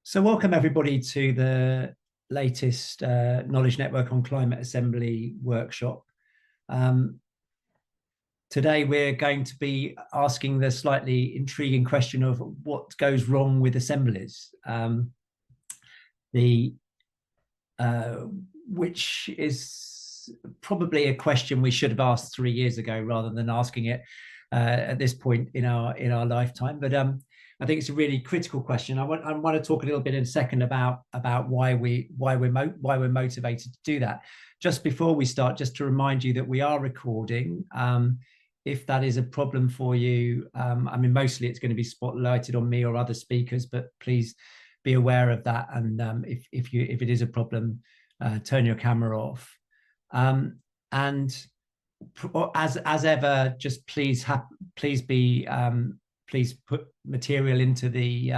So welcome everybody to the latest Knowledge Network on Climate Assembly workshop. Today we're going to be asking the slightly intriguing question of what goes wrong with assemblies, which is probably a question we should have asked 3 years ago rather than asking it at this point in our lifetime. But I think it's a really critical question. I want to talk a little bit in a second about why we're motivated to do that. Just before we start, just to remind you that we are recording. If that is a problem for you, I mean, mostly it's going to be spotlighted on me or other speakers, but please be aware of that. And if it is a problem, turn your camera off. And as ever, just please put material into the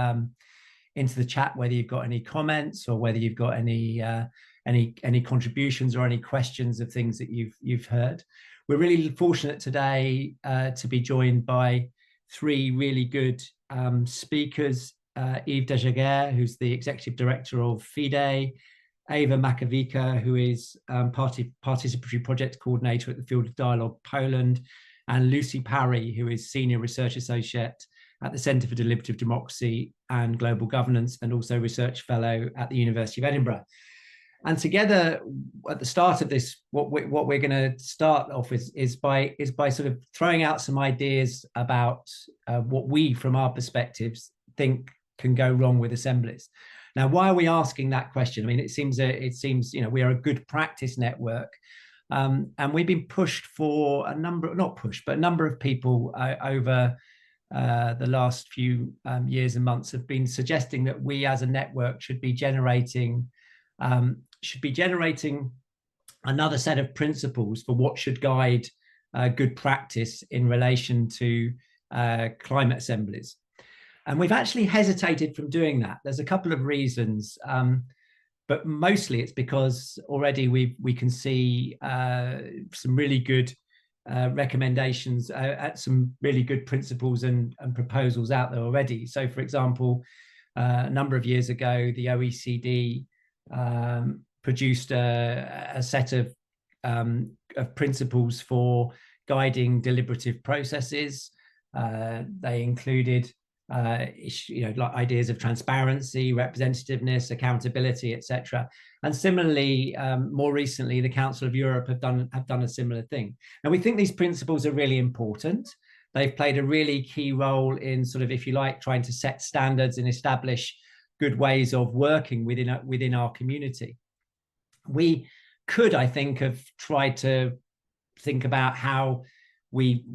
chat, whether you've got any comments or whether you've got any contributions or any questions of things that you've heard. We're really fortunate today to be joined by three really good speakers: Yves Dejaeghere, who's the Executive Director of FIDE; Eva Mackevica, who is Participatory Projects Coordinator at the Field of Dialogue Poland; and Lucy Parry, who is Senior Research Associate at the Centre for Deliberative Democracy and Global Governance, and also Research Fellow at the University of Edinburgh. And together, at the start of this, what we're going to start off with is by sort of throwing out some ideas about what we, from our perspectives, think can go wrong with assemblies. Now, why are we asking that question? I mean, it seems we are a good practice network. And we've been pushed for a number of people over the last few years and months have been suggesting that we as a network should be generating another set of principles for what should guide good practice in relation to climate assemblies. And we've actually hesitated from doing that. There's a couple of reasons. But mostly it's because already we can see some really good recommendations at some really good principles and proposals out there already. So, for example, a number of years ago, the OECD produced a set of principles for guiding deliberative processes. They included like ideas of transparency, representativeness, accountability, etc. And similarly, more recently, the Council of Europe have done a similar thing. And we think these principles are really important. They've played a really key role in sort of, if you like, trying to set standards and establish good ways of working within our community. We could, I think, have tried to think about how we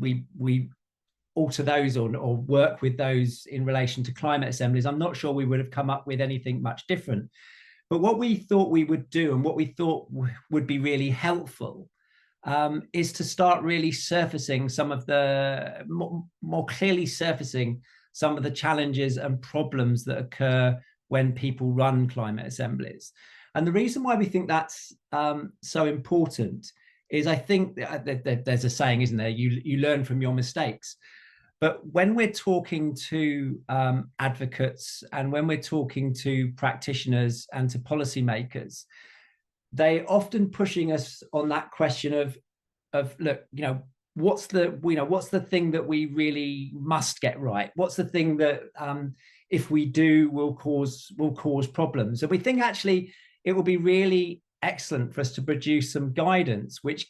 alter those or work with those in relation to climate assemblies. I'm not sure we would have come up with anything much different. But what we thought we would do, and what we thought would be really helpful, is to start really surfacing some of the more clearly surfacing some of the challenges and problems that occur when people run climate assemblies. And the reason why we think that's so important is, I think there's a saying, isn't there? You learn from your mistakes. But when we're talking to advocates and when we're talking to practitioners and to policymakers, they often pushing us on that question of look, what's the thing that we really must get right? What's the thing that if we do will cause problems? And we think actually it will be really excellent for us to produce some guidance which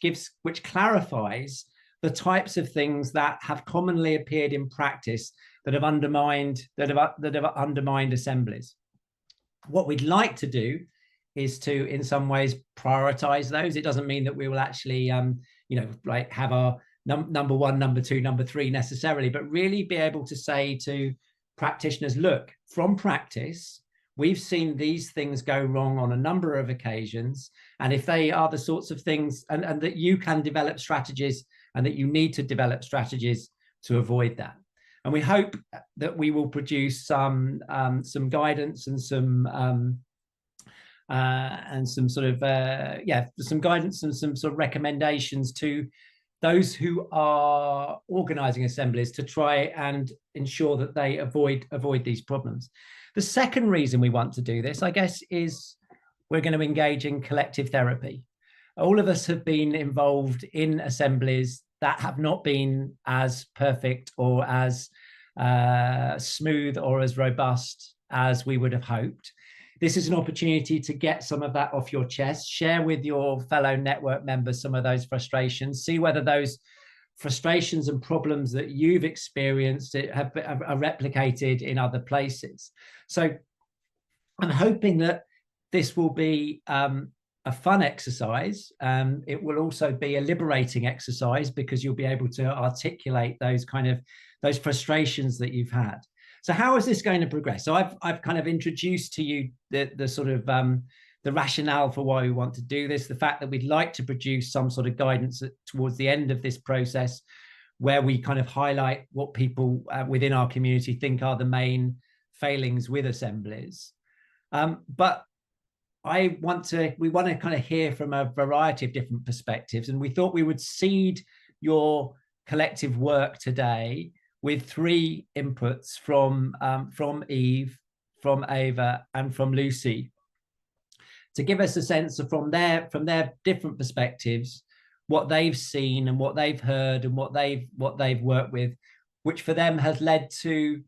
clarifies the types of things that have commonly appeared in practice that have undermined assemblies. What we'd like to do is to, in some ways, prioritize those. It doesn't mean that we will actually, like have our number one, number two, number three necessarily, but really be able to say to practitioners, look, from practice, we've seen these things go wrong on a number of occasions. And if they are the sorts of things, and that you can develop strategies and that you need to develop strategies to avoid that. And we hope that we will produce some guidance and some sort of some guidance and some sort of recommendations to those who are organising assemblies to try and ensure that they avoid these problems. The second reason we want to do this, I guess, is we're going to engage in collective therapy. All of us have been involved in assemblies that have not been as perfect or as smooth or as robust as we would have hoped. This is an opportunity to get some of that off your chest, share with your fellow network members some of those frustrations, see whether those frustrations and problems that you've experienced are replicated in other places. So I'm hoping that this will be a fun exercise. It will also be a liberating exercise because you'll be able to articulate those frustrations that you've had. So how is this going to progress? So I've kind of introduced to you the sort of the rationale for why we want to do this, the fact that we'd like to produce some sort of guidance towards the end of this process, where we kind of highlight what people within our community think are the main failings with assemblies. But we want to kind of hear from a variety of different perspectives, and we thought we would seed your collective work today with 3 inputs from Yves, from Eva, and from Lucy, to give us a sense of from their different perspectives, what they've seen and what they've heard and what they've worked with, which for them has led to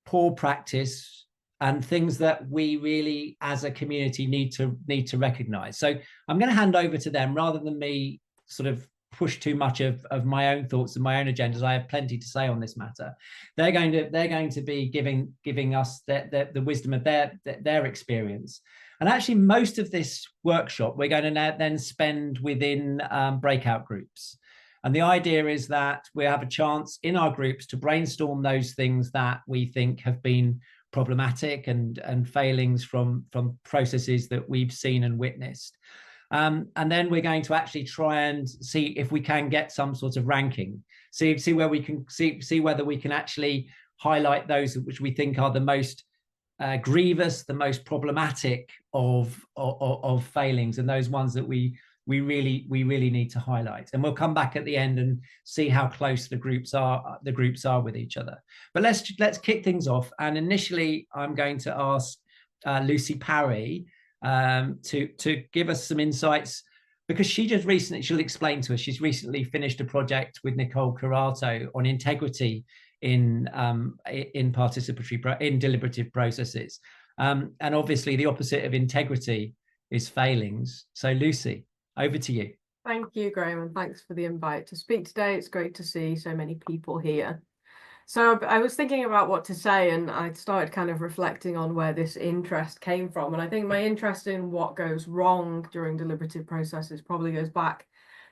poor practice and things that we really as a community need to recognize. So I'm going to hand over to them rather than me sort of push too much of my own thoughts and my own agendas. I have plenty to say on this matter. They're going to be giving us the wisdom of their experience. And actually, most of this workshop we're going to then spend within breakout groups. And the idea is that we have a chance in our groups to brainstorm those things that we think have been problematic and failings from processes that we've seen and witnessed. And then we're going to actually try and see if we can get some sort of ranking, see where we can see whether we can actually highlight those which we think are the most grievous, the most problematic of failings, and those ones that we really need to highlight. And we'll come back at the end and see how close the groups are with each other. But let's kick things off. And initially, I'm going to ask Lucy Parry to give us some insights, because she'll explain to us, she's recently finished a project with Nicole Curato on integrity in deliberative processes. And obviously the opposite of integrity is failings. So Lucy, over to you. Thank you, Graham, and thanks for the invite to speak today. It's great to see so many people here. So I was thinking about what to say, and I started kind of reflecting on where this interest came from. And I think my interest in what goes wrong during deliberative processes probably goes back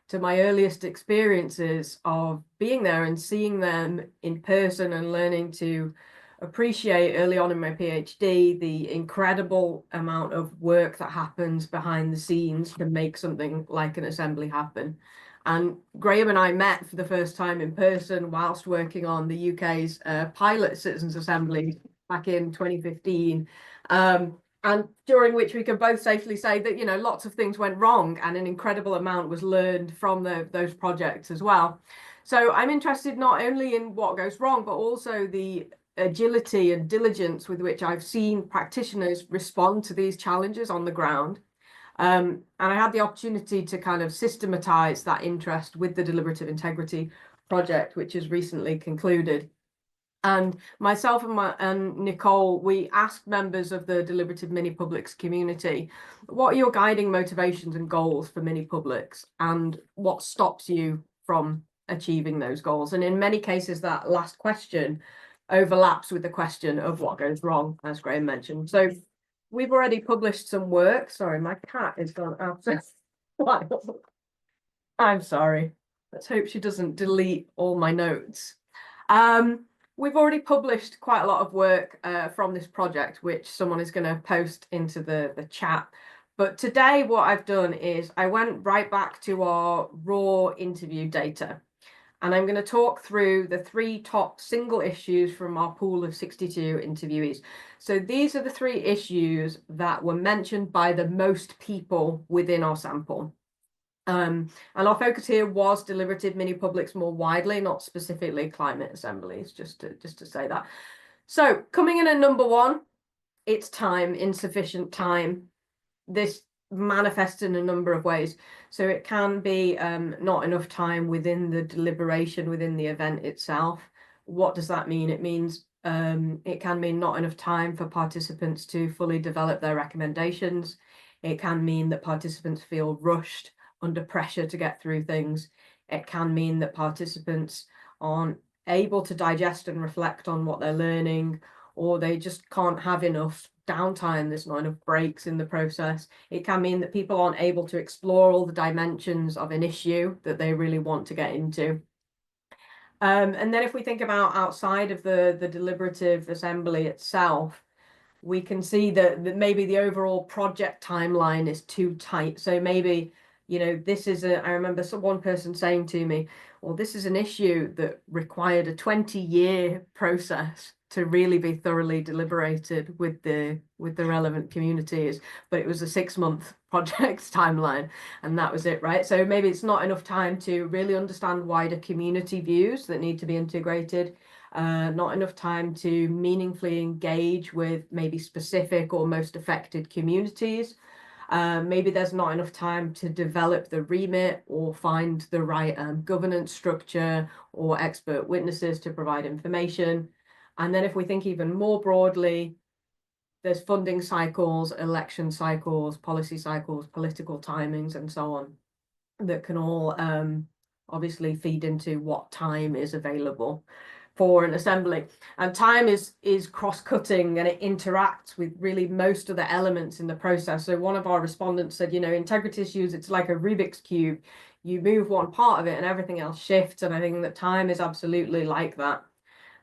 to my earliest experiences of being there and seeing them in person and learning to appreciate early on in my PhD the incredible amount of work that happens behind the scenes to make something like an assembly happen. And Graham and I met for the first time in person whilst working on the UK's pilot citizens' assembly back in 2015. And during which we can both safely say that, you know, lots of things went wrong and an incredible amount was learned from those projects as well. So I'm interested not only in what goes wrong, but also the agility and diligence with which I've seen practitioners respond to these challenges on the ground. And I had the opportunity to kind of systematize that interest with the Deliberative Integrity project, which has recently concluded. And myself and Nicole, we asked members of the Deliberative Mini-Publics community, what are your guiding motivations and goals for mini-publics, and what stops you from achieving those goals? And in many cases, that last question overlaps with the question of what goes wrong, as Graham mentioned. So we've already published some work. Sorry, my cat is gone after. I'm sorry. Let's hope she doesn't delete all my notes. We've already published quite a lot of work from this project, which someone is going to post into the chat. But today what I've done is I went right back to our raw interview data. And I'm going to talk through the 3 top single issues from our pool of 62 interviewees. So these are the 3 issues that were mentioned by the most people within our sample. And our focus here was deliberative mini publics more widely, not specifically climate assemblies, just to say that. So coming in at number one, it's time, insufficient time. This manifests in a number of ways. So it can be not enough time within the deliberation, within the event itself. What does that mean? It means it can mean not enough time for participants to fully develop their recommendations. It can mean that participants feel rushed, under pressure to get through things. It can mean that participants aren't able to digest and reflect on what they're learning, or they just can't have enough downtime, there's not enough breaks in the process. It can mean that people aren't able to explore all the dimensions of an issue that they really want to get into. And then if we think about outside of the deliberative assembly itself, we can see that maybe the overall project timeline is too tight. So maybe, you know, this is I remember one person saying to me, well, this is an issue that required a 20-year process to really be thoroughly deliberated with the relevant communities, but it was a 6-month project timeline, and that was it, right? So maybe it's not enough time to really understand wider community views that need to be integrated. Not enough time to meaningfully engage with maybe specific or most affected communities. Maybe there's not enough time to develop the remit or find the right governance structure or expert witnesses to provide information. And then if we think even more broadly, there's funding cycles, election cycles, policy cycles, political timings, and so on, that can all obviously feed into what time is available for an assembly. And time is cross-cutting, and it interacts with really most of the elements in the process. So one of our respondents said, you know, integrity issues, it's like a Rubik's Cube. You move one part of it and everything else shifts. And I think that time is absolutely like that.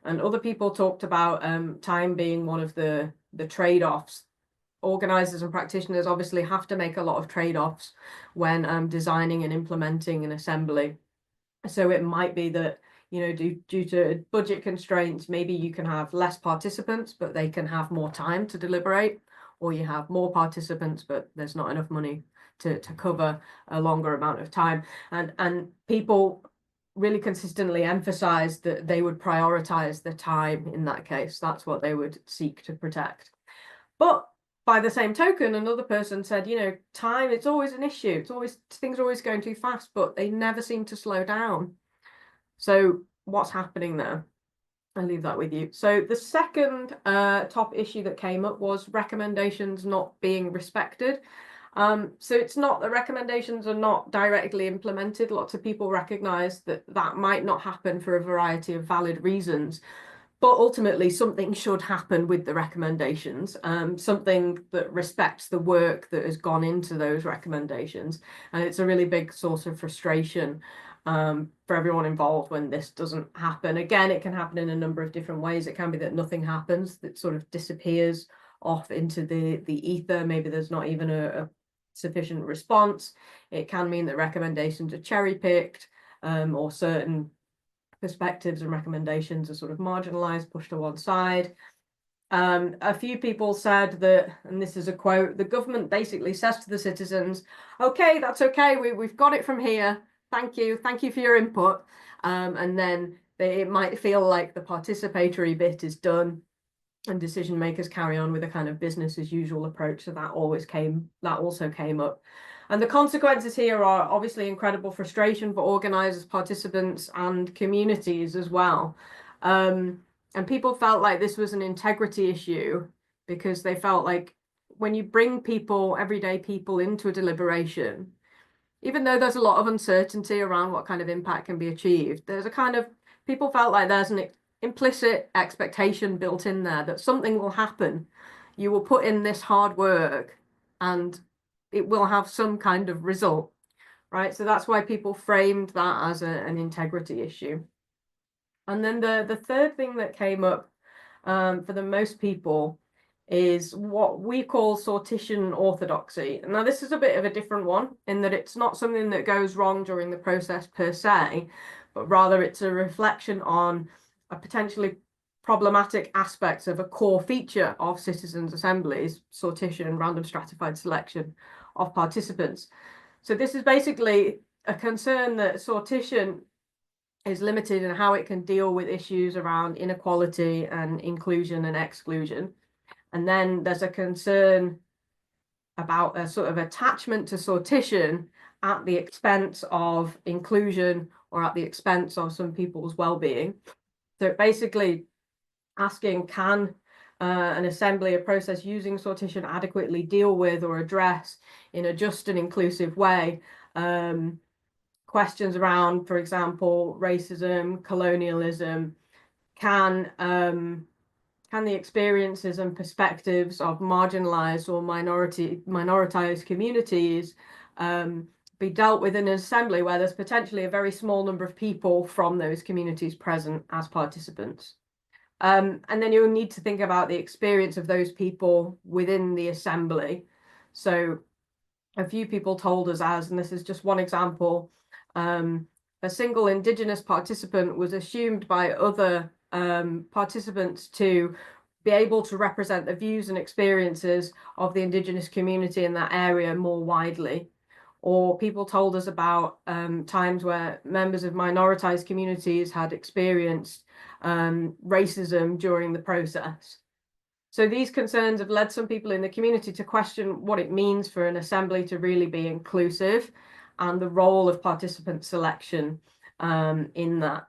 And other people talked about time being one of the trade-offs. Organisers and practitioners obviously have to make a lot of trade-offs when designing and implementing an assembly. So it might be that, you know, due to budget constraints, maybe you can have less participants, but they can have more time to deliberate, or you have more participants, but there's not enough money to cover a longer amount of time. And people really consistently emphasized that they would prioritize the time in that case. That's what they would seek to protect. But by the same token, another person said, you know, time, it's always an issue. It's always, things are always going too fast, but they never seem to slow down. So what's happening there? I'll leave that with you. So the second top issue that came up was recommendations not being respected. So it's not that recommendations are not directly implemented. Lots of people recognize that that might not happen for a variety of valid reasons. But ultimately, something should happen with the recommendations, something that respects the work that has gone into those recommendations. And it's a really big source of frustration for everyone involved when this doesn't happen. Again, it can happen in a number of different ways. It can be that nothing happens, that sort of disappears off into the ether. Maybe there's not even a sufficient response. It can mean that recommendations are cherry-picked, or certain perspectives and recommendations are sort of marginalized, pushed to one side. A few people said that, and this is a quote, the government basically says to the citizens, okay, that's okay, we've got it from here, thank you for your input. And then it might feel like the participatory bit is done and decision makers carry on with a kind of business as usual approach. So that also came up. And the consequences here are obviously incredible frustration for organisers, participants, and communities as well. And people felt like this was an integrity issue because they felt like when you bring people, everyday people, into a deliberation, even though there's a lot of uncertainty around what kind of impact can be achieved, there's a kind of, people felt like there's an implicit expectation built in there that something will happen. You will put in this hard work and it will have some kind of result, right? So that's why people framed that as an integrity issue. And then the third thing that came up for the most people is what we call sortition orthodoxy. Now, this is a bit of a different one in that it's not something that goes wrong during the process per se, but rather it's a reflection on a potentially problematic aspects of a core feature of citizens' assemblies, sortition and random stratified selection of participants. So this is basically a concern that sortition is limited in how it can deal with issues around inequality and inclusion and exclusion. And then there's a concern about a sort of attachment to sortition at the expense of inclusion or at the expense of some people's well-being. So basically asking, can an assembly, a process using sortition adequately deal with or address in a just and inclusive way questions around, for example, racism, colonialism? Can the experiences and perspectives of marginalized or minoritized communities be dealt with in an assembly where there's potentially a very small number of people from those communities present as participants? And then you'll need to think about the experience of those people within the assembly. So a few people told us, and this is just one example, a single Indigenous participant was assumed by other participants to be able to represent the views and experiences of the Indigenous community in that area more widely. Or people told us about times where members of minoritized communities had experienced racism during the process. So these concerns have led some people in the community to question what it means for an assembly to really be inclusive and the role of participant selection in that.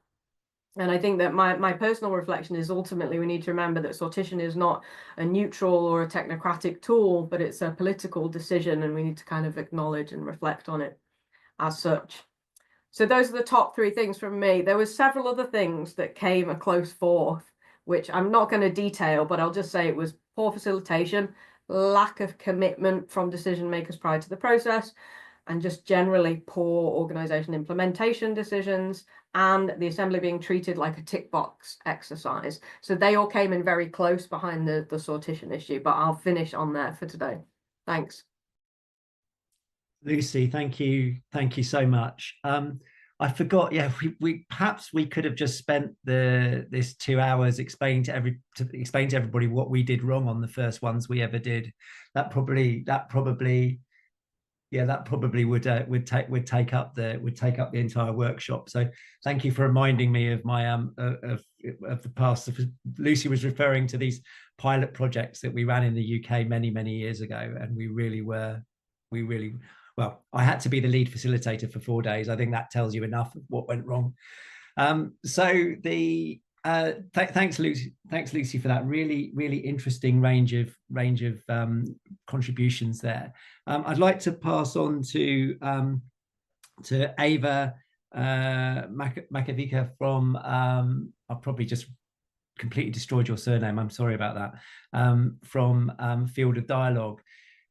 And I think that my personal reflection is ultimately we need to remember that sortition is not a neutral or a technocratic tool, but it's a political decision, and we need to kind of acknowledge and reflect on it as such. So those are the top three things from me. There were several other things that came a close fourth, which I'm not going to detail, but I'll just say it was poor facilitation, lack of commitment from decision makers prior to the process, and just generally poor organisation implementation decisions, and the assembly being treated like a tick box exercise. So they all came in very close behind the sortition issue, but I'll finish on there for today. Thanks. Lucy, thank you so much. I forgot, yeah, we perhaps we could have just spent this 2 hours explaining to everybody what we did wrong on the first ones we ever did. That probably would take up the entire workshop. So thank you for reminding me of my of the past. Lucy was referring to these pilot projects that we ran in the UK many years ago, and we really well, I had to be the lead facilitator for 4 days. I think that tells you enough of what went wrong. Thanks, Lucy, for that really interesting range of contributions there. I'd like to pass on to Eva Mackevica from I've probably just completely destroyed your surname. I'm sorry about that. From Field of Dialogue,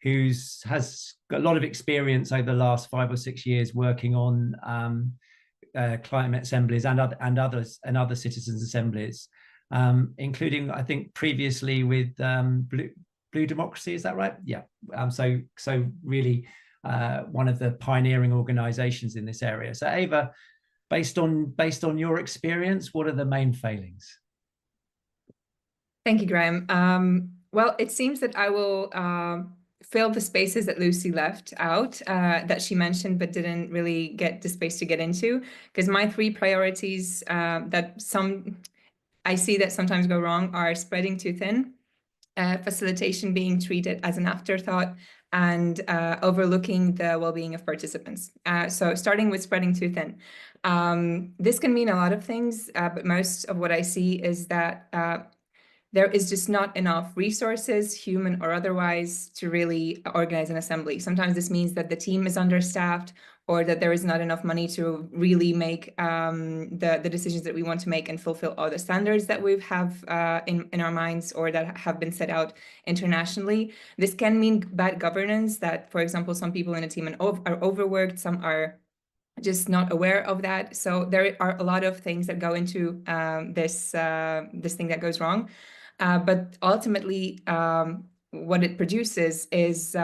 who has got a lot of experience over the last 5 or 6 years working on climate assemblies and other citizens' assemblies, including, I think, previously with Blue Democracy. Is that right? Yeah. So really one of the pioneering organisations in this area. So Eva, based on your experience, what are the main failings? Thank you, Graham. Well, it seems that I will fill the spaces that Lucy left out, that she mentioned but didn't really get the space to get into, because my 3 priorities that I see that sometimes go wrong are spreading too thin, facilitation being treated as an afterthought, and overlooking the well-being of participants. So starting with spreading too thin. This can mean a lot of things, but most of what I see is that there is just not enough resources, human or otherwise, to really organize an assembly. Sometimes this means that the team is understaffed, or that there is not enough money to really make the decisions that we want to make and fulfill all the standards that we have in our minds or that have been set out internationally. This can mean bad governance, that, for example, some people in a team are overworked, some are just not aware of that. So there are a lot of things that go into this thing that goes wrong. But ultimately, what it produces is,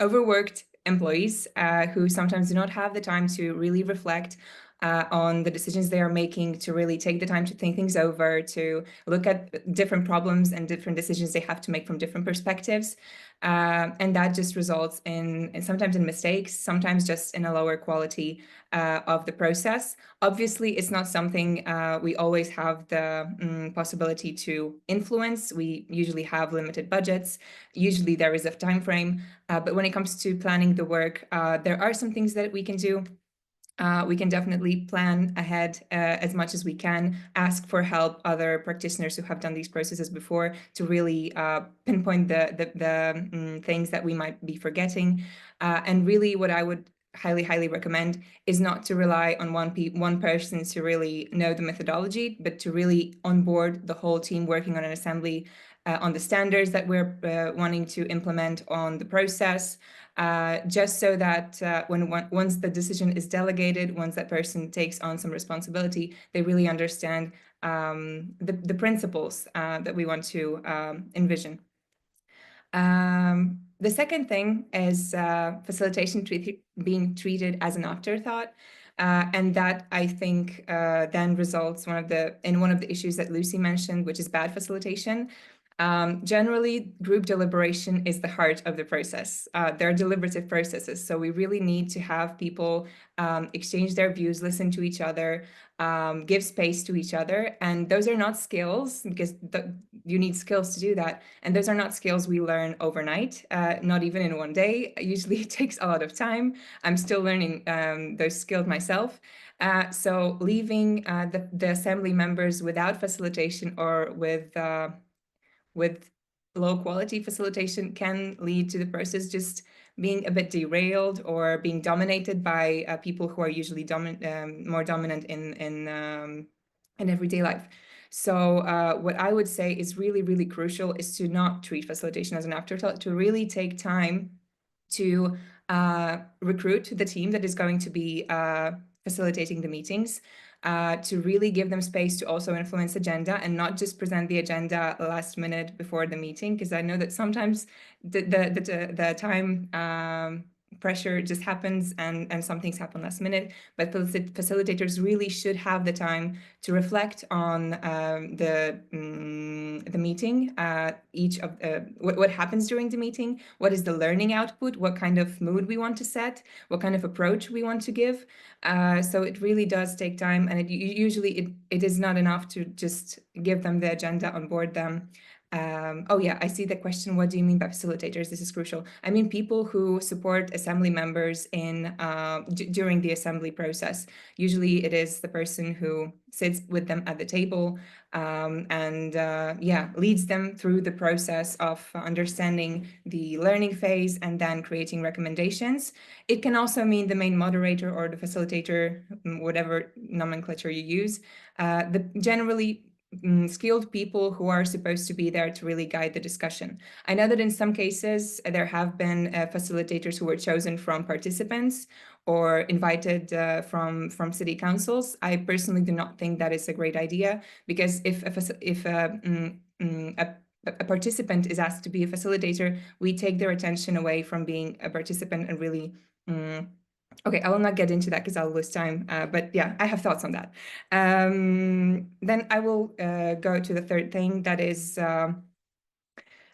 overworked employees who sometimes do not have the time to really reflect on the decisions they are making, to really take the time to think things over, to look at different problems and different decisions they have to make from different perspectives. And that just results in sometimes in mistakes, sometimes just in a lower quality of the process. Obviously, it's not something we always have the possibility to influence. We usually have limited budgets. Usually there is a time frame. But when it comes to planning the work, there are some things that we can do. We can definitely plan ahead as much as we can, ask for help, other practitioners who have done these processes before, to really pinpoint the things that we might be forgetting. And really what I would highly recommend is not to rely on one person to really know the methodology, but to really onboard the whole team working on an assembly, on the standards that we're wanting to implement, on the process, just so that once the decision is delegated, once that person takes on some responsibility, they really understand the principles that we want to envision. The second thing is facilitation being treated as an afterthought. And that, I think, then results in one of the issues that Lucy mentioned, which is bad facilitation. Generally, group deliberation is the heart of the process. They're deliberative processes, so we really need to have people exchange their views, listen to each other, give space to each other. And those are not skills, because you need skills to do that. And those are not skills we learn overnight, not even in one day. Usually it takes a lot of time. I'm still learning those skills myself. So leaving the assembly members without facilitation or with low quality facilitation can lead to the process just being a bit derailed or being dominated by people who are usually more dominant in everyday life. So what I would say is really crucial is to not treat facilitation as an afterthought, to really take time to recruit the team that is going to be facilitating the meetings, to really give them space to also influence agenda and not just present the agenda last minute before the meeting, because I know that sometimes the time pressure just happens and some things happen last minute. But facilitators really should have the time to reflect on the meeting, what happens during the meeting, what is the learning output, what kind of mood we want to set, what kind of approach we want to give. So it really does take time, and usually it is not enough to just give them the agenda, onboard them. Oh yeah, I see the question. What do you mean by facilitators? This is crucial. I mean people who support assembly members in during the assembly process. Usually it is the person who sits with them at the table and leads them through the process of understanding the learning phase and then creating recommendations. It can also mean the main moderator or the facilitator, whatever nomenclature you use. Generally skilled people who are supposed to be there to really guide the discussion. I know that in some cases there have been facilitators who were chosen from participants or invited from city councils. I personally do not think that is a great idea, because if a participant is asked to be a facilitator, we take their attention away from being a participant and really okay, I will not get into that because I'll lose time, but yeah, I have thoughts on that. Then I will go to the third thing, that is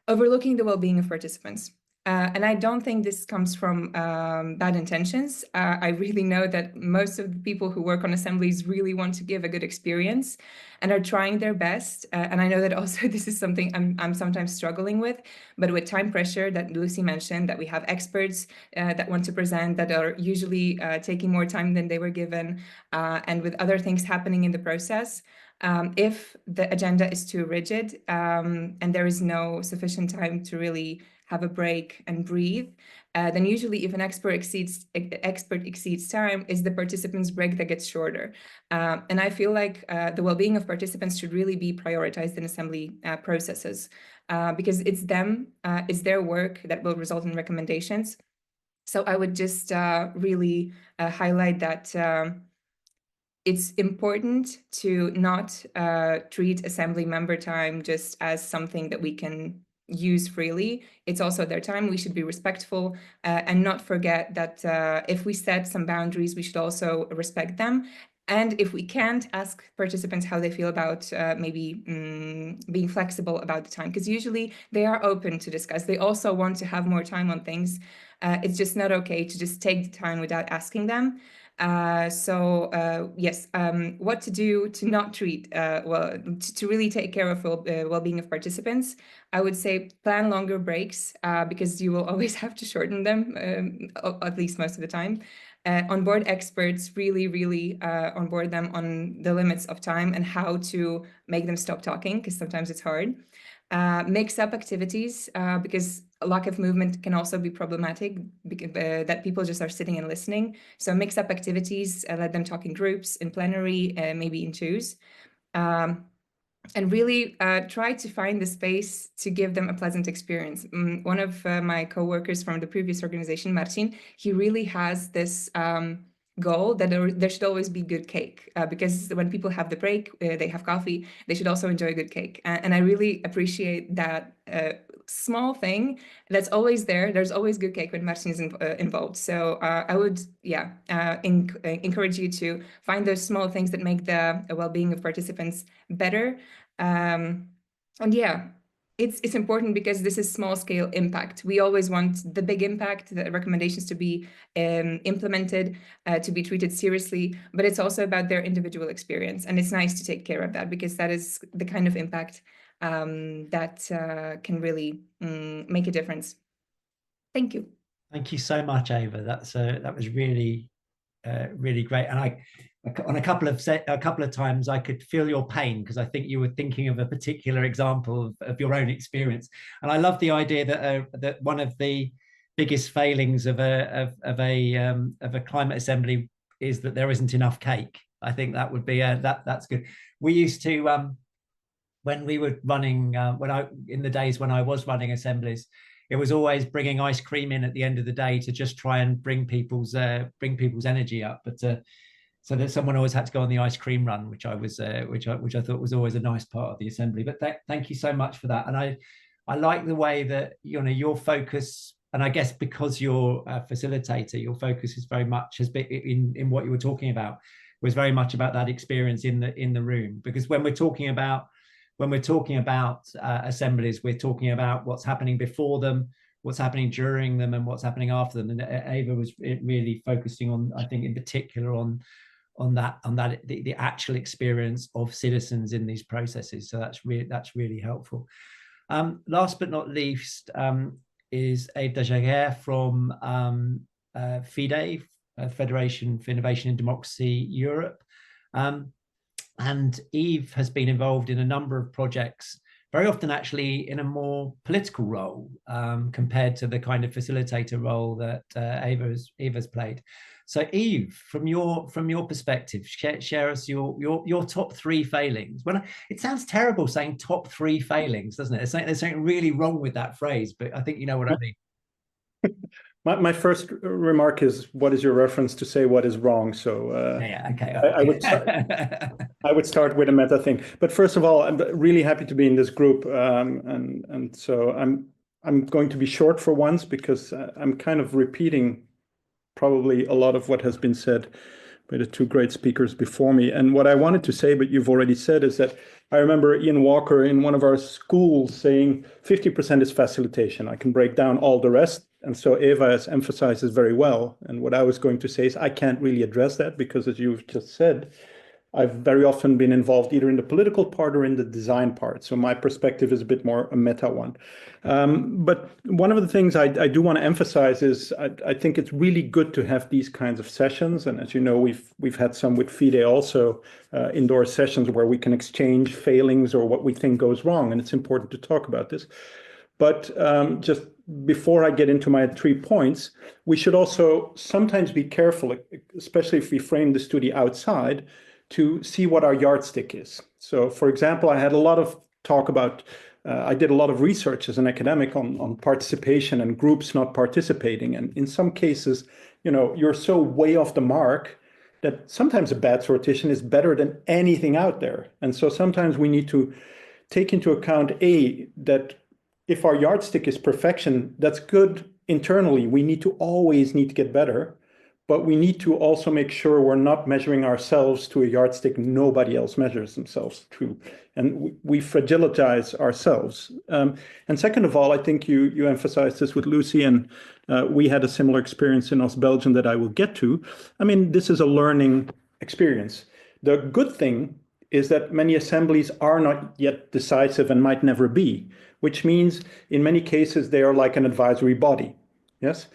overlooking the well-being of participants. And I don't think this comes from bad intentions. I really know that most of the people who work on assemblies really want to give a good experience and are trying their best. And I know that also this is something I'm sometimes struggling with, but with time pressure that Lucy mentioned, that we have experts that want to present that are usually taking more time than they were given, and with other things happening in the process. If the agenda is too rigid and there is no sufficient time to really have a break and breathe, then usually if an expert exceeds time, is the participants' break that gets shorter. And I feel like the well-being of participants should really be prioritized in assembly processes, because it's their work that will result in recommendations. So I would just really highlight that it's important to not treat assembly member time just as something that we can use freely. It's also their time. We should be respectful and not forget that if we set some boundaries, we should also respect them. And if we can't, ask participants how they feel about maybe being flexible about the time, because usually they are open to discuss. They also want to have more time on things. It's just not okay to just take the time without asking them. Yes, what to do to not treat, to really take care of well-being of participants. I would say plan longer breaks because you will always have to shorten them, at least most of the time. Onboard experts, really onboard them on the limits of time and how to make them stop talking, because sometimes it's hard. Mix up activities because a lack of movement can also be problematic, that people just are sitting and listening. So mix up activities, let them talk in groups, in plenary, maybe in twos. And really try to find the space to give them a pleasant experience. One of my co-workers from the previous organization, Marcin, he really has this goal that there should always be good cake, because when people have the break, they have coffee, they should also enjoy good cake. And I really appreciate that small thing that's always there. There's always good cake when Marcin is involved. So I would, encourage you to find those small things that make the well-being of participants better. And yeah, it's important because this is small scale impact. We always want the big impact, the recommendations to be implemented, to be treated seriously, but it's also about their individual experience. And it's nice to take care of that, because that is the kind of impact that can really make a difference. Thank you. Thank you so much, Eva. That was really, really great. And on a couple of times, I could feel your pain, because I think you were thinking of a particular example of your own experience. And I love the idea that one of the biggest failings of a climate assembly is that there isn't enough cake. I think that would be that's good. We used to when we were running in the days when I was running assemblies, it was always bringing ice cream in at the end of the day to just try and bring people's energy up. But so that someone always had to go on the ice cream run, which I thought was always a nice part of the assembly. But thank you so much for that. And I like the way that your focus, and I guess because you're a facilitator, your focus is very much has been in what you were talking about, was very much about that experience in the room. Because when we're talking about assemblies, we're talking about what's happening before them, what's happening during them, and what's happening after them. And Eva was really focusing on, I think in particular, on the actual experience of citizens in these processes. So that's really helpful. Last but not least is Yves Dejaeghere from FIDE, Federation for Innovation and Democracy Europe. And Yves has been involved in a number of projects, very often actually in a more political role compared to the kind of facilitator role that Eva's played. So Yves, from your perspective, share us your top 3 failings. It sounds terrible saying top 3 failings, doesn't it? There's something really wrong with that phrase, but I think you know what I mean. My first remark is, what is your reference to say what is wrong? So okay. I would start with a meta thing. But first of all, I'm really happy to be in this group, and so I'm going to be short for once, because I'm kind of repeating probably a lot of what has been said by the 2 great speakers before me. And what I wanted to say, but you've already said, is that I remember Ian Walker in one of our schools saying 50% is facilitation. I can break down all the rest. And so Eva has emphasized this very well. And what I was going to say is I can't really address that, because as you've just said, I've very often been involved either in the political part or in the design part. So my perspective is a bit more a meta one. But one of the things I do want to emphasize is I think it's really good to have these kinds of sessions. And as you know, we've had some with FIDE also, indoor sessions where we can exchange failings or what we think goes wrong. And it's important to talk about this. But just before I get into my 3 points, we should also sometimes be careful, especially if we frame this to the outside, to see what our yardstick is. So, for example, I had a lot of talk about, I did a lot of research as an academic on participation and groups not participating. And in some cases, you're so way off the mark that sometimes a bad sortition is better than anything out there. And so sometimes we need to take into account, that if our yardstick is perfection, that's good internally. We always need to get better. but we need to also make sure we're not measuring ourselves to a yardstick nobody else measures themselves to. And we fragilize ourselves. And second of all, I think you emphasized this with Lucy, and we had a similar experience in Belgium that I will get to. I mean, this is a learning experience. The good thing is that many assemblies are not yet decisive and might never be, which means in many cases they are like an advisory body. Yes.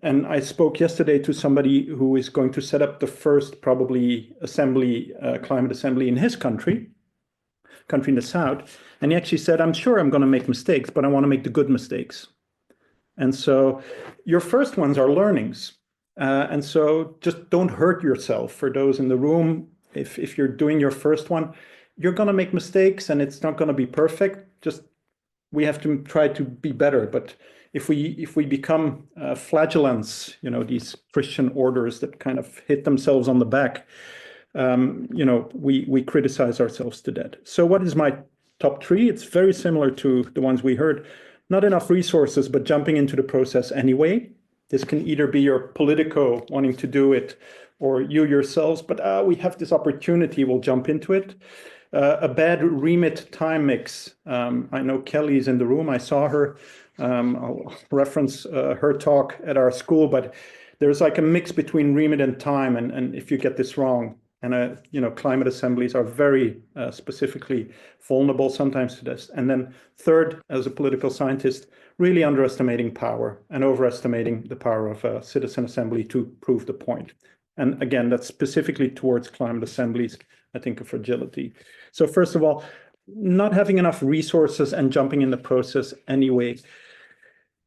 And I spoke yesterday to somebody who is going to set up the first probably assembly, climate assembly in his country in the south. And he actually said, I'm sure I'm going to make mistakes, but I want to make the good mistakes. And so your first ones are learnings. And so just don't hurt yourself. For those in the room, if you're doing your first one, you're going to make mistakes and it's not going to be perfect. Just we have to try to be better. But if we become flagellants, you know, these Christian orders that kind of hit themselves on the back, you know, we criticize ourselves to death. So what is my top three? It's very similar to the ones we heard. Not enough resources, but jumping into the process anyway. This can either be your politico wanting to do it or you yourselves, but we have this opportunity, we'll jump into it. A bad remit time mix. I know Kelly's in the room, I saw her. I'll reference her talk at our school, but there's like a mix between remit and time, and if you get this wrong, and you know, climate assemblies are very specifically vulnerable sometimes to this. And then third, as a political scientist, really underestimating power and overestimating the power of a citizen assembly to prove the point. And again, that's specifically towards climate assemblies, I think, a fragility. So first of all, not having enough resources and jumping in the process anyway.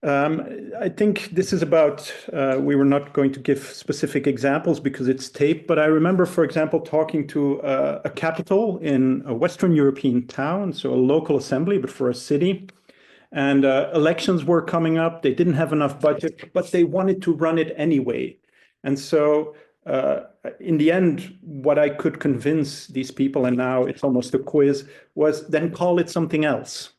I think this is about, we were not going to give specific examples because it's taped, but I remember, for example, talking to a capital in a Western European town, so a local assembly, but for a city. And elections were coming up. They didn't have enough budget, but they wanted to run it anyway. And so in the end, what I could convince these people, and now it's almost a quiz, was then call it something else.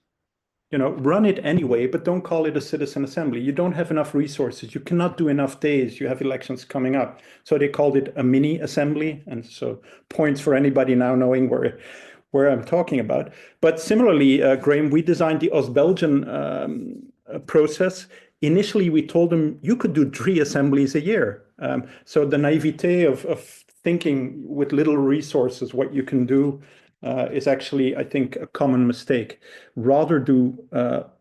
You know, run it anyway, but don't call it a citizen assembly. You don't have enough resources. You cannot do enough days. You have elections coming up. So they called it a mini assembly. And so points for anybody now knowing where I'm talking about. But similarly, Graham, we designed the Belgian process. Initially, we told them you could do 3 assemblies a year. So the naivete of thinking with little resources what you can do is actually, I think, a common mistake. Rather do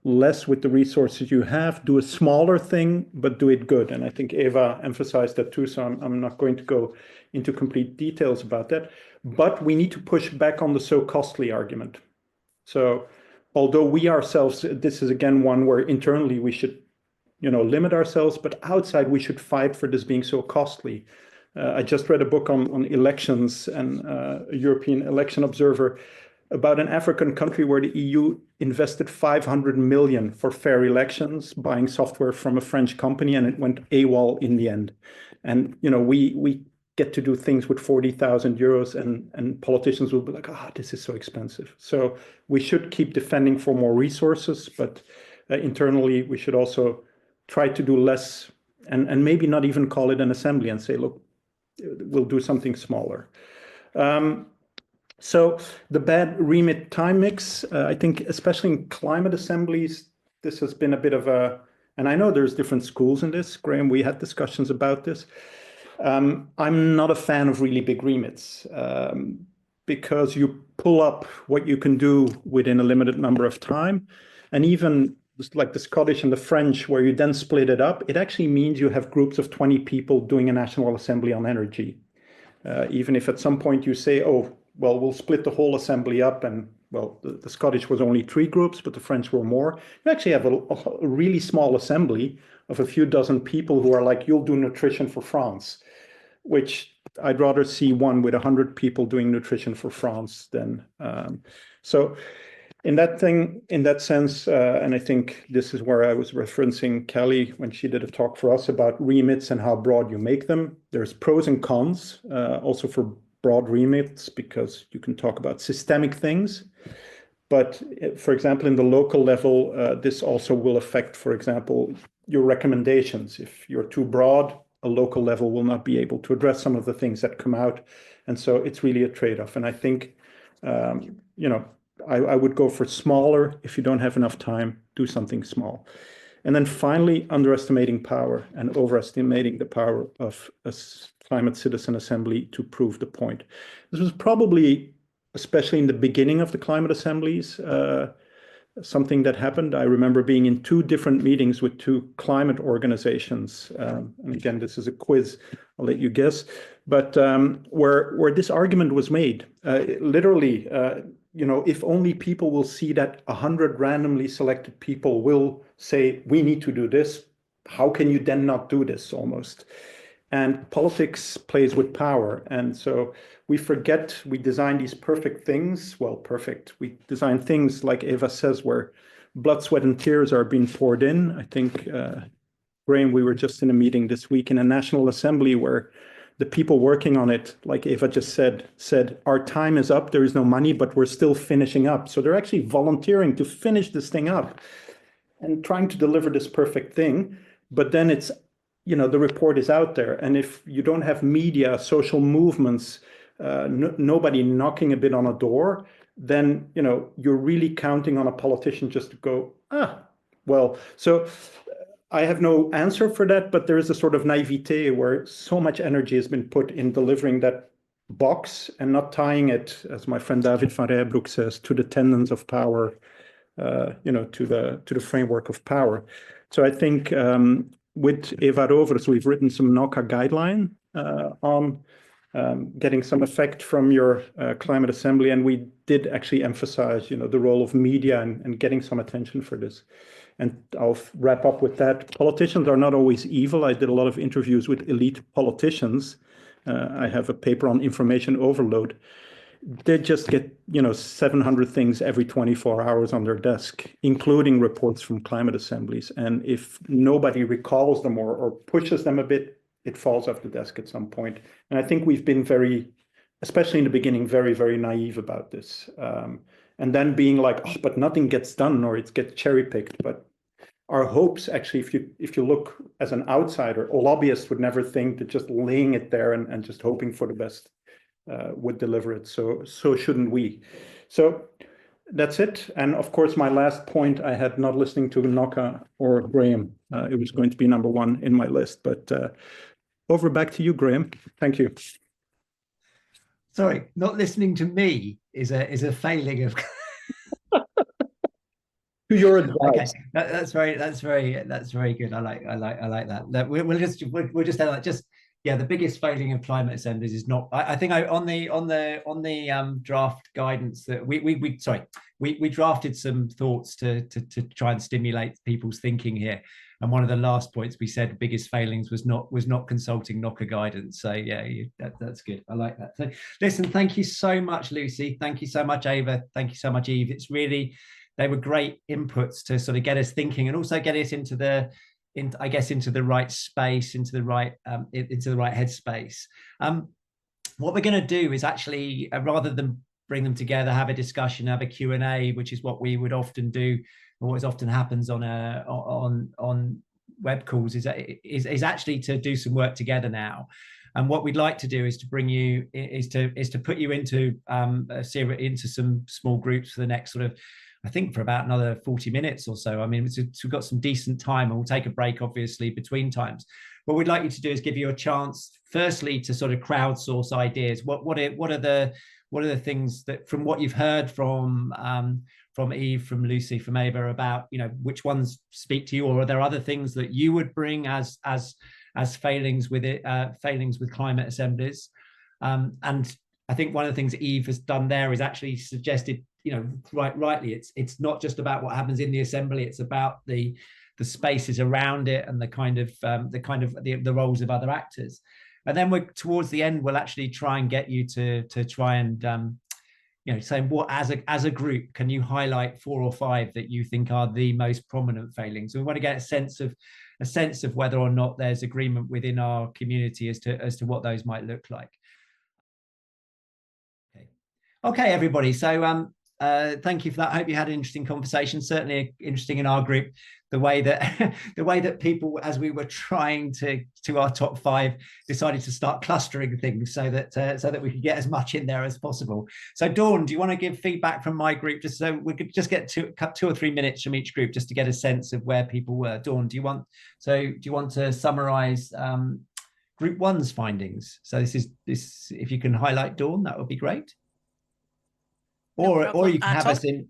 less with the resources you have, do a smaller thing, but do it good. And I think Eva emphasized that too, so I'm not going to go into complete details about that. But we need to push back on the so costly argument. So although we ourselves, this is again one where internally we should, you know, limit ourselves, but outside we should fight for this being so costly. I just read a book on elections and a European election observer about an African country where the EU invested 500 million for fair elections, buying software from a French company, and it went AWOL in the end. And, you know, we get to do things with 40,000 euros and politicians will be like, this is so expensive. So we should keep defending for more resources, but internally we should also try to do less and maybe not even call it an assembly and say, look, we'll do something smaller. So the bad remit time mix, I think, especially in climate assemblies, this has been a bit of a, and I know there's different schools in this, Graham, we had discussions about this. I'm not a fan of really big remits because you pull up what you can do within a limited number of time. And even like the Scottish and the French, where you then split it up, it actually means you have groups of 20 people doing a national assembly on energy. Even if at some point you say, oh, well, we'll split the whole assembly up, and well, the Scottish was only 3 groups, but the French were more. You actually have a really small assembly of a few dozen people who are like, you'll do nutrition for France, which I'd rather see one with 100 people doing nutrition for France than, so in that sense, and I think this is where I was referencing Kelly when she did a talk for us about remits and how broad you make them. There's pros and cons also for broad remits, because you can talk about systemic things. But for example, in the local level, this also will affect, for example, your recommendations. If you're too broad, a local level will not be able to address some of the things that come out. And so it's really a trade-off. And I think, you know, I would go for smaller. If you don't have enough time, do something small. And then finally, underestimating power and overestimating the power of a climate citizen assembly to prove the point. This was probably, especially in the beginning of the climate assemblies, something that happened. I remember being in 2 different meetings with 2 climate organizations. And again, this is a quiz, I'll let you guess, but where this argument was made, literally, you know, if only people will see that 100 randomly selected people will say, we need to do this, how can you then not do this almost? And politics plays with power. And so we forget we design these perfect things. Well, perfect. We design things, like Eva says, where blood, sweat, and tears are being poured in. I think, Graham, we were just in a meeting this week in a National Assembly where the people working on it, like Eva just said, our time is up, there is no money, but we're still finishing up. So they're actually volunteering to finish this thing up and trying to deliver this perfect thing. But then it's, you know, the report is out there. And if you don't have media, social movements, nobody knocking a bit on a door, then, you know, you're really counting on a politician just to go, well, so I have no answer for that, but there is a sort of naivete where so much energy has been put in delivering that box and not tying it, as my friend David van Rijbroek says, to the tendons of power, you know, to the framework of power. So I think with Eva Rovers, we've written some Knoca guideline on getting some effect from your climate assembly, and we did actually emphasize, you know, the role of media and getting some attention for this. And I'll wrap up with that. Politicians are not always evil. I did a lot of interviews with elite politicians. I have a paper on information overload. They just get, you know, 700 things every 24 hours on their desk, including reports from climate assemblies. And if nobody recalls them or pushes them a bit, it falls off the desk at some point. And I think we've been very, especially in the beginning, very, very naive about this. And then being like, oh, but nothing gets done, or it gets cherry picked. But our hopes, actually, if you look as an outsider, a lobbyist would never think that just laying it there and just hoping for the best would deliver it. So shouldn't we? So that's it. And of course, my last point, I had not listening to Knoca or Graham. It was going to be number 1 in my list, but over back to you, Graham. Thank you. Sorry, not listening to me is a failing of. To your advice. Okay, that's very good. I like that. We'll just like yeah. The biggest failing of climate assemblies is not. I think on the draft guidance that we drafted some thoughts to try and stimulate people's thinking here. And one of the last points we said biggest failings was not consulting Knoca guidance. So yeah, that's good. I like that. So listen, thank you so much, Lucy. Thank you so much, Eva. Thank you so much, Yves. It's really, they were great inputs to sort of get us thinking and also get us into the right space, into the right headspace. What we're going to do is actually, rather than bring them together, have a discussion, have a Q&A, which is what we would often do, or what often happens on web calls, is actually to do some work together now. And what we'd like to do is to bring you is to put you into into some small groups for the next sort of, I think, for about another 40 minutes or so. I mean, we've got some decent time, and we'll take a break, obviously, between times. What we'd like you to do is give you a chance, firstly, to sort of crowdsource ideas. What are the things that, from what you've heard from Yves, from Lucy, from Eva, about, you know, which ones speak to you, or are there other things that you would bring as failings with climate assemblies? And I think one of the things that Yves has done there is actually suggested, you know, rightly, it's not just about what happens in the assembly, it's about the spaces around it and the roles of other actors. And then we're towards the end, we'll actually try and get you to try and you know, saying what as a group can you highlight 4 or 5 that you think are the most prominent failings. So we want to get a sense of whether or not there's agreement within our community as to what those might look like. Okay, everybody. So Thank you for that. I hope you had an interesting conversation. Certainly interesting in our group, the way that the way that people, as we were trying to our top 5, decided to start clustering things so that we could get as much in there as possible. So Dawn, do you want to give feedback from my group, just so we could just get 2 or 3 minutes from each group just to get a sense of where people were? Dawn, do you want to summarize group 1's findings? So this, if you can highlight, Dawn, that would be great. Or you can have us in.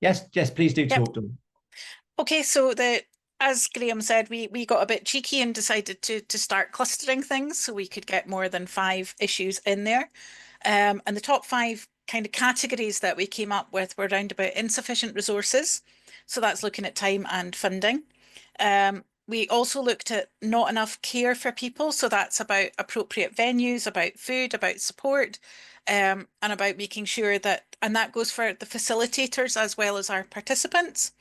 Yes, please do talk to them. Okay, so as Graham said, we got a bit cheeky and decided to start clustering things so we could get more than 5 issues in there. And the top 5 kind of categories that we came up with were around about insufficient resources. So that's looking at time and funding. We also looked at not enough care for people. So that's about appropriate venues, about food, about support, and about making sure that, and that goes for the facilitators as well as our participants,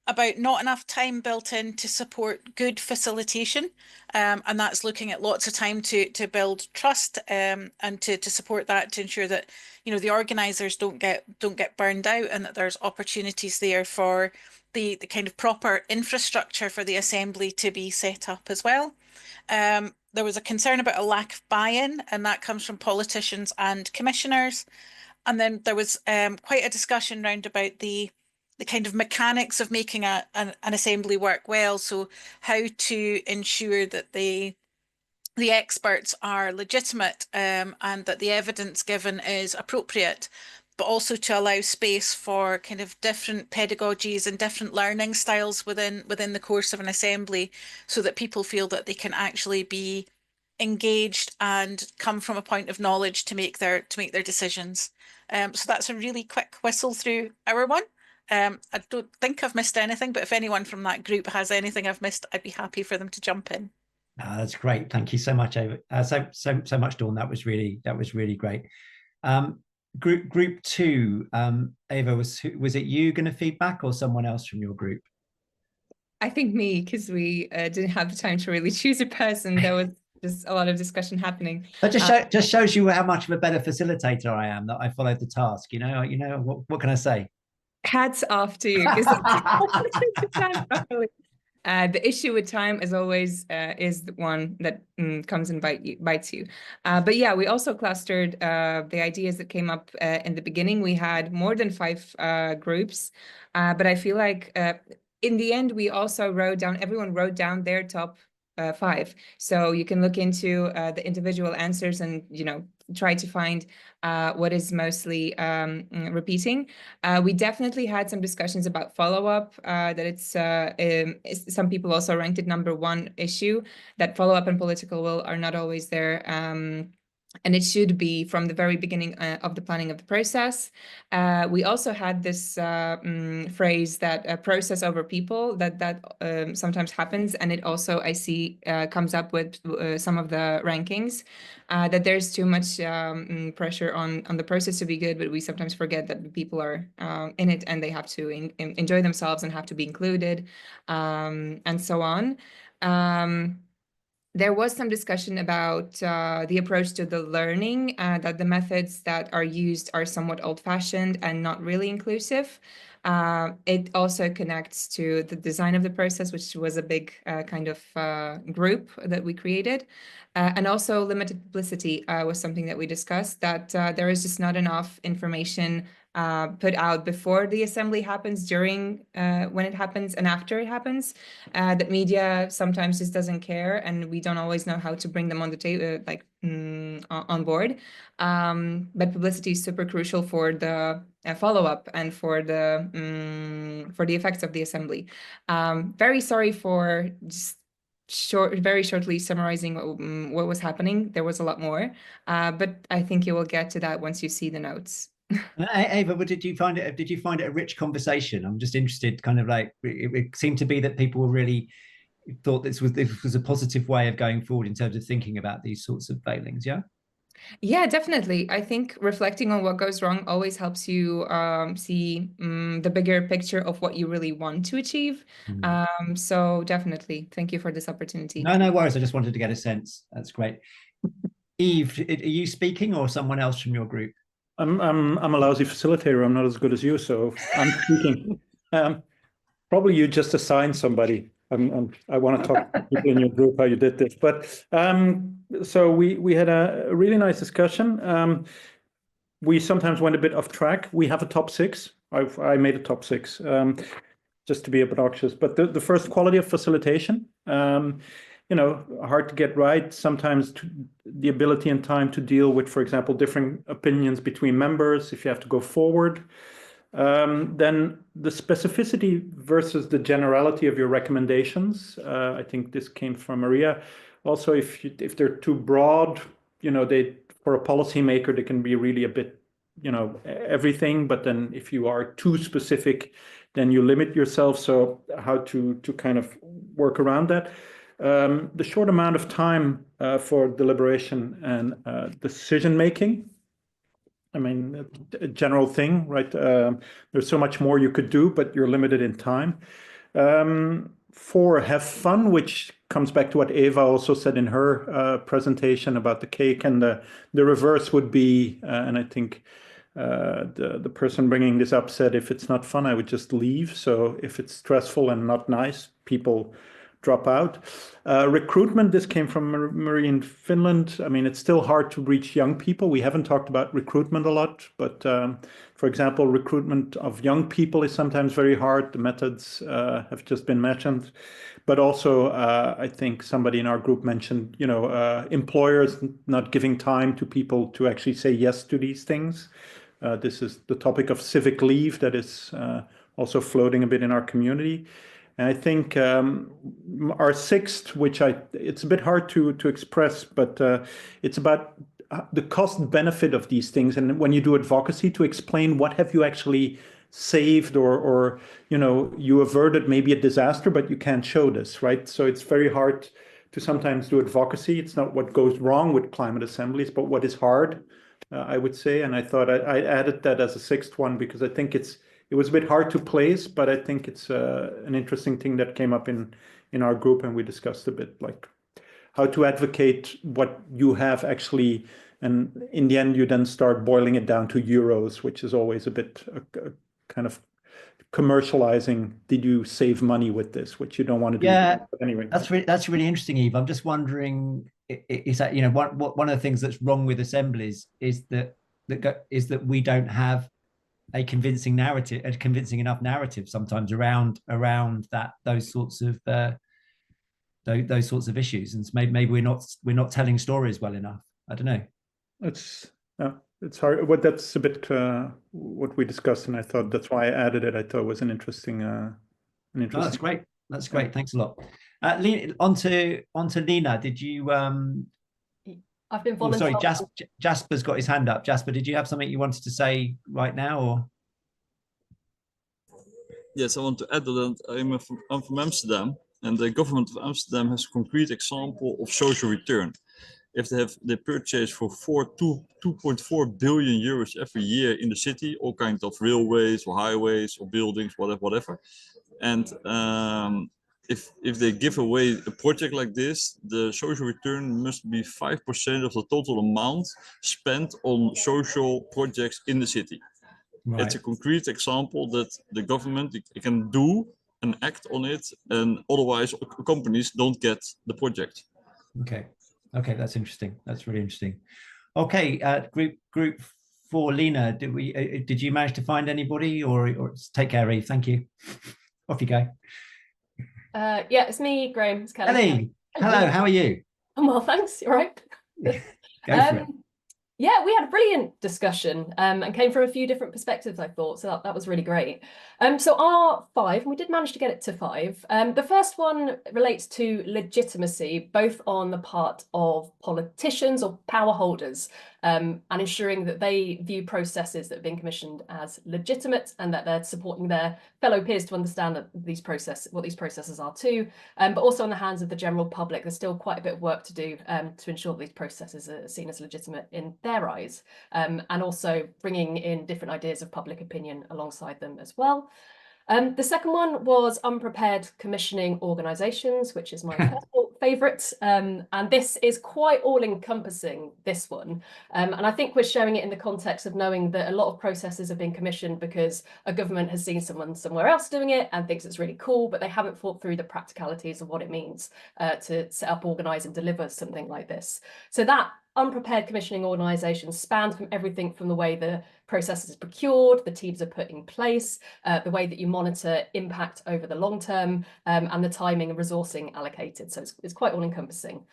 about not enough time built in to support good facilitation. And that's looking at lots of time to build trust, and to support that, to ensure that, you know, the organisers don't get burned out, and that there's opportunities there for the kind of proper infrastructure for the assembly to be set up as well. There was a concern about a lack of buy-in, and that comes from politicians and commissioners. And then there was quite a discussion around about the kind of mechanics of making an assembly work well. So how to ensure that the experts are legitimate, and that the evidence given is appropriate, but also to allow space for kind of different pedagogies and different learning styles within the course of an assembly, so that people feel that they can actually be engaged and come from a point of knowledge to make their decisions. So that's a really quick whistle through our one. I don't think I've missed anything, but if anyone from that group has anything I've missed, I'd be happy for them to jump in. That's great. Thank you so much, Eva. So much, Dawn. That was really great. Group 2, Eva, was it you going to feedback or someone else from your group? I think me, because we didn't have the time to really choose a person. There was just a lot of discussion happening. That just shows you how much of a better facilitator I am, that I followed the task. You know what can I say? Hats off to you. The issue with time, as always, is the one that comes and bites you. But yeah, we also clustered the ideas that came up in the beginning. We had more than 5 groups, but I feel like in the end, we also everyone wrote down their top 5. So you can look into the individual answers and, you know, try to find what is mostly repeating. We definitely had some discussions about follow-up, that it's some people also ranked it #1 issue, that follow-up and political will are not always there. And it should be from the very beginning of the planning of the process. We also had this phrase that process over people, that sometimes happens. And it also, I see, comes up with some of the rankings, that there's too much pressure on the process to be good, but we sometimes forget that the people are in it and they have to enjoy themselves and have to be included, and so on. There was some discussion about the approach to the learning, that the methods that are used are somewhat old-fashioned and not really inclusive. It also connects to the design of the process, which was a big kind of group that we created. And also limited publicity was something that we discussed, that there is just not enough information put out before the assembly happens, during when it happens, and after it happens. That media sometimes just doesn't care, and we don't always know how to bring them on the table, on board. But publicity is super crucial for the follow-up and for the effects of the assembly. Very sorry for just very shortly summarizing what was happening. There was a lot more, but I think you will get to that once you see the notes. Eva, did you find it a rich conversation? I'm just interested, kind of like, it seemed to be that people were really thought this was a positive way of going forward in terms of thinking about these sorts of failings. Yeah, definitely. I think reflecting on what goes wrong always helps you see the bigger picture of what you really want to achieve. So definitely, thank you for this opportunity. No worries. I just wanted to get a sense. That's great. Yves, are you speaking or someone else from your group? I'm a lousy facilitator. I'm not as good as you, so I'm speaking. Probably you just assigned somebody. I want to talk to people in your group how you did this. But so we had a really nice discussion. We sometimes went a bit off track. We have a top 6. I made a top 6 just to be obnoxious. But the first, quality of facilitation. Hard to get right. Sometimes the ability and time to deal with, for example, different opinions between members if you have to go forward. Then the specificity versus the generality of your recommendations. I think this came from Maria. Also, if they're too broad, for a policymaker, they can be really a bit, everything. But then if you are too specific, then you limit yourself. So how to kind of work around that. The short amount of time for deliberation and decision making. I mean, a general thing, right? There's so much more you could do, but you're limited in time. 4, have fun, which comes back to what Eva also said in her presentation about the cake, and the reverse would be, and I think the person bringing this up said, if it's not fun, I would just leave. So if it's stressful and not nice, people drop out. Recruitment, this came from Marie in Finland. I mean, it's still hard to reach young people. We haven't talked about recruitment a lot, but for example, recruitment of young people is sometimes very hard. The methods have just been mentioned. But also, I think somebody in our group mentioned, employers not giving time to people to actually say yes to these things. This is the topic of civic leave that is also floating a bit in our community. And I think our 6th, which it's a bit hard to express, but it's about the cost benefit of these things. And when you do advocacy, to explain what have you actually saved or you averted maybe a disaster, but you can't show this, right? So it's very hard to sometimes do advocacy. It's not what goes wrong with climate assemblies, but what is hard, I would say. And I thought I added that as a 6th one because I think it was a bit hard to place, but I think it's an interesting thing that came up in our group, and we discussed a bit like how to advocate what you have actually, and in the end you then start boiling it down to euros, which is always a bit kind of commercializing. Did you save money with this, which you don't want to do? Yeah, but anyway, that's really interesting, Yves. I'm just wondering, is that one of the things that's wrong with assemblies is that we don't have a convincing enough narrative sometimes around those sorts of issues, and maybe we're not telling stories well enough. I don't know. It's hard, but that's a bit what we discussed, and I thought that's why I added it. I thought it was an interesting. That's great. That's great. Thanks a lot. On to Lena. Did you? I've been volunteering. Sorry, Jasper's got his hand up. Jasper, did you have something you wanted to say right now, or? Yes, I want to add that I'm from Amsterdam, and the government of Amsterdam has a concrete example of social return. If they purchase for 2.4 billion euros every year in the city, all kinds of railways or highways or buildings, whatever. And if they give away a project like this, the social return must be 5% of the total amount spent on social projects in the city. Right. It's a concrete example that the government can do and act on it, and otherwise companies don't get the project. Okay, that's interesting. That's really interesting. Okay, group 4, Lena, did you manage to find anybody, or take care, Eve? Thank you. Off you go. Yeah, it's me, Graham. It's Kelly. Hello, how are you? I'm well, thanks. You're right. Go for it. Yeah, we had a brilliant discussion and came from a few different perspectives, I thought, so that was really great. So our 5, and we did manage to get it to 5. The first one relates to legitimacy, both on the part of politicians or power holders, and ensuring that they view processes that have been commissioned as legitimate, and that they're supporting their fellow peers to understand that what these processes are too, but also in the hands of the general public. There's still quite a bit of work to do to ensure that these processes are seen as legitimate in their eyes, and also bringing in different ideas of public opinion alongside them as well. The second one was unprepared commissioning organisations, which is my personal favourite, and this is quite all-encompassing, this one. And I think we're showing it in the context of knowing that a lot of processes have been commissioned because a government has seen someone somewhere else doing it and thinks it's really cool, but they haven't thought through the practicalities of what it means to set up, organise and deliver something like this. So that unprepared commissioning organisation spans from everything from the way the process is procured, the teams are put in place, the way that you monitor impact over the long term, and the timing and resourcing allocated. So it's quite all-encompassing.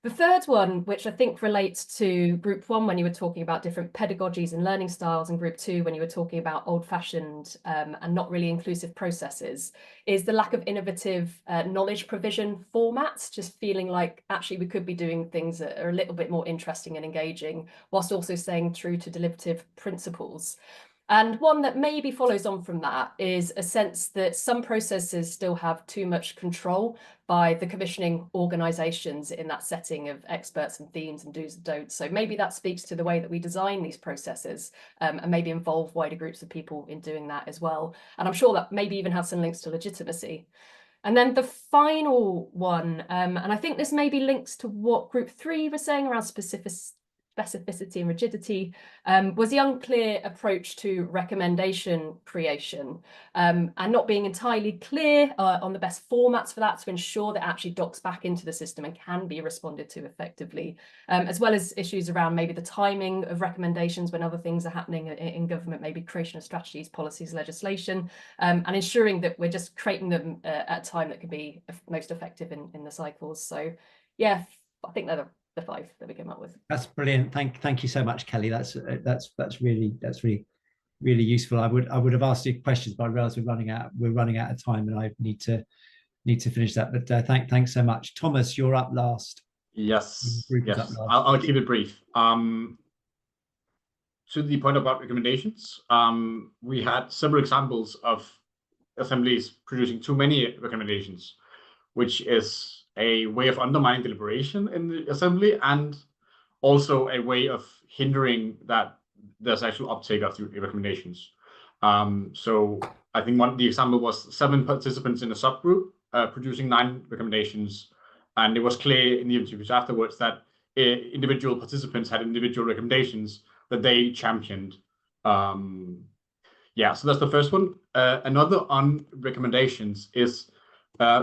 The third one, which I think relates to group one when you were talking about different pedagogies and learning styles, and group two when you were talking about old-fashioned and not really inclusive processes, is the lack of innovative knowledge provision formats, just feeling like actually we could be doing things that are a little bit more interesting and engaging, whilst also staying true to deliberative principles. And one that maybe follows on from that is a sense that some processes still have too much control by the commissioning organisations in that setting of experts and themes and do's and don'ts. So maybe that speaks to the way that we design these processes and maybe involve wider groups of people in doing that as well. And I'm sure that maybe even has some links to legitimacy. And then the final one, and I think this maybe links to what group three was saying around specificity and rigidity, was the unclear approach to recommendation creation and not being entirely clear on the best formats for that to ensure that actually docks back into the system and can be responded to effectively, as well as issues around maybe the timing of recommendations when other things are happening in government, maybe creation of strategies, policies, legislation, and ensuring that we're just creating them at a time that can be most effective in the cycles. So yeah, I think they're the five that we came up with. That's brilliant. Thank you so much, Kelly. That's really useful. I would have asked you questions, but I realize we're running out of time, and I need to finish that. But thanks so much, Thomas. You're up last. Yes. I'll keep it brief. To the point about recommendations, we had several examples of assemblies producing too many recommendations, which is a way of undermining deliberation in the assembly, and also a way of hindering that there's actual uptake of the recommendations. So I think the example was 7 participants in a subgroup producing 9 recommendations, and it was clear in the interviews afterwards that individual participants had individual recommendations that they championed. Yeah, so that's the first one. Another on recommendations is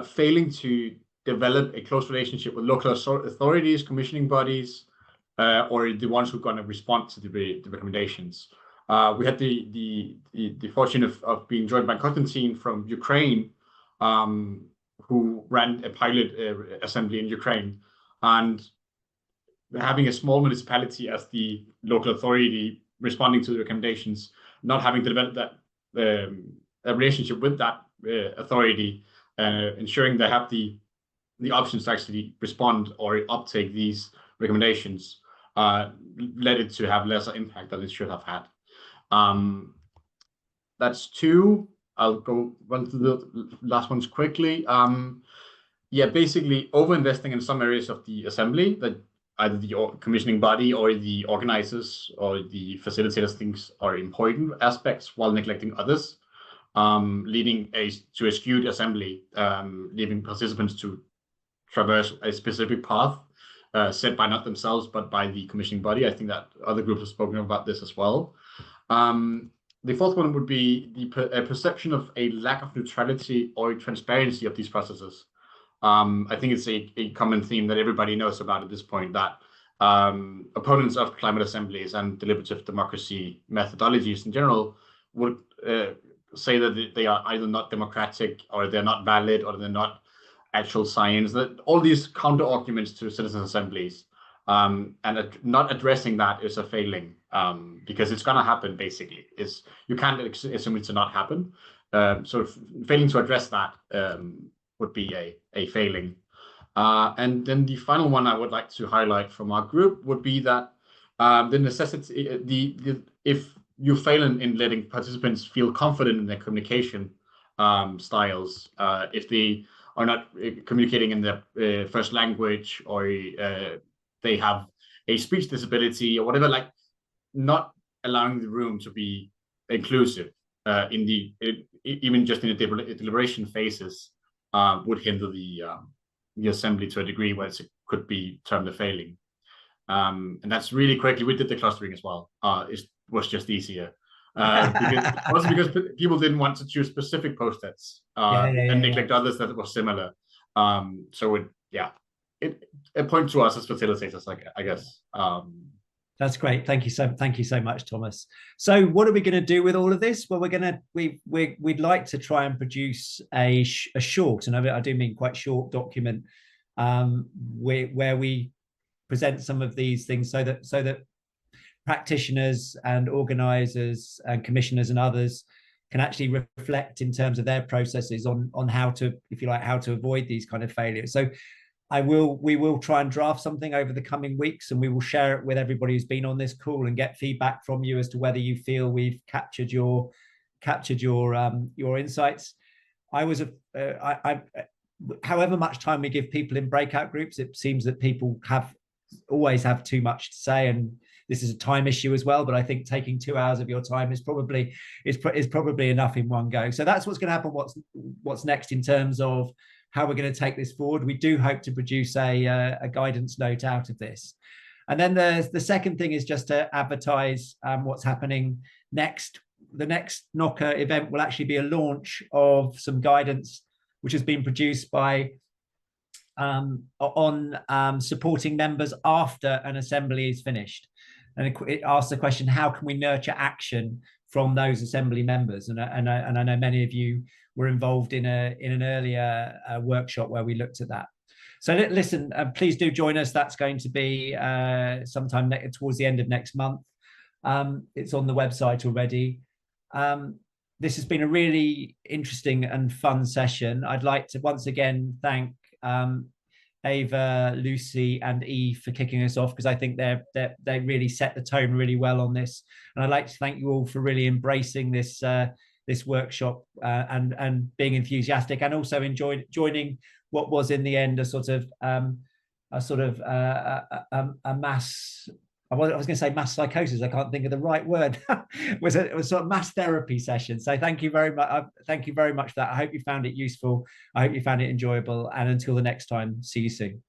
failing to develop a close relationship with local authorities, commissioning bodies, or the ones who are going to respond to the recommendations. We had the fortune of being joined by Konstantin from Ukraine, who ran a pilot assembly in Ukraine, and having a small municipality as the local authority responding to the recommendations, not having developed that a relationship with that authority, ensuring they have the options to actually respond or uptake these recommendations, led it to have lesser impact than it should have had. That's 2. I'll go run through the last ones quickly. Yeah, basically over-investing in some areas of the assembly that either the commissioning body or the organizers or the facilitators thinks are important aspects, while neglecting others, leading to a skewed assembly, leaving participants to traverse a specific path set by not themselves but by the commissioning body. I think that other groups have spoken about this as well. The fourth one would be a perception of a lack of neutrality or transparency of these processes. I think it's a common theme that everybody knows about at this point, that opponents of climate assemblies and deliberative democracy methodologies in general would say that they are either not democratic, or they're not valid, or they're not actual science, that all these counter arguments to citizen assemblies, and not addressing that is a failing, because it's going to happen. Basically, you can't assume it to not happen. So failing to address that would be a failing. And then the final one I would like to highlight from our group would be that the necessity, if you fail in letting participants feel confident in their communication styles, if they are not communicating in their first language, or they have a speech disability or whatever, like not allowing the room to be inclusive even just in the deliberation phases would hinder the assembly to a degree where it could be termed a failing. And that's really quickly. We did the clustering as well. It was just easier. Because people didn't want to choose specific post-its and neglect others that were similar. So it points to us as facilitators, I guess. That's great. Thank you so much, Thomas. So what are we going to do with all of this? Well, we'd like to try and produce a short, and I do mean quite short document, where we present some of these things so that practitioners and organizers and commissioners and others can actually reflect in terms of their processes on how to, if you like, how to avoid these kind of failures. So we will try and draft something over the coming weeks, and we will share it with everybody who's been on this call and get feedback from you as to whether you feel we've captured your insights. However much time we give people in breakout groups, it seems that people always have too much to say, and this is a time issue as well. But I think taking 2 hours of your time is probably enough in one go. So that's what's going to happen. What's next in terms of how we're going to take this forward. We do hope to produce a guidance note out of this. And then the second thing is just to advertise what's happening next. The next Knoca event will actually be a launch of some guidance which has been produced by on supporting members after an assembly is finished. And it asks the question, how can we nurture action from those assembly members? And I know many of you were involved in an earlier workshop where we looked at that. So listen, please do join us. That's going to be sometime towards the end of next month. It's on the website already. This has been a really interesting and fun session. I'd like to once again thank Eva, Lucy, and Yves for kicking us off, because I think they really set the tone really well on this. And I'd like to thank you all for really embracing this this workshop and being enthusiastic, and also joining what was in the end a mass. I was going to say mass psychosis. I can't think of the right word. It was sort of mass therapy session. So thank you very much. Thank you very much for that. I hope you found it useful. I hope you found it enjoyable. And until the next time, see you soon.